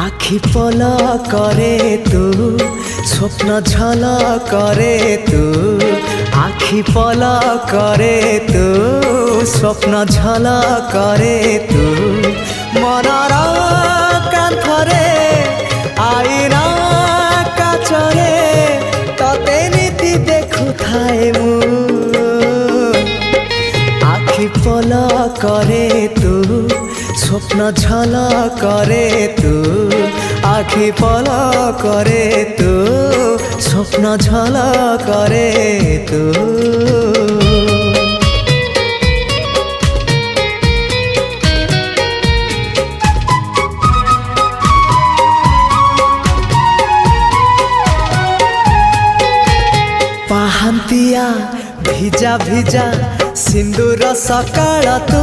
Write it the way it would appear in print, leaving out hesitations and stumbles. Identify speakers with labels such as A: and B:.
A: আখি পলা করে তু স্বপ্ন ঝলা করে তু আখি পলা করে তু স্বপ্ন ঝলা করে তু মনর কান্থরে আইনা কাচরে ততে নীতি দেখুথাए মু আখি পলা করে তু স্বপ্ন ঝলা করে তু আখি পলা করে তু স্বপ্ন ঝলা করে তু ପାହାନ୍ତିଆ ଭିଜା ଭିଜା ସିନ୍ଦୁର ସକାଳ ତୁ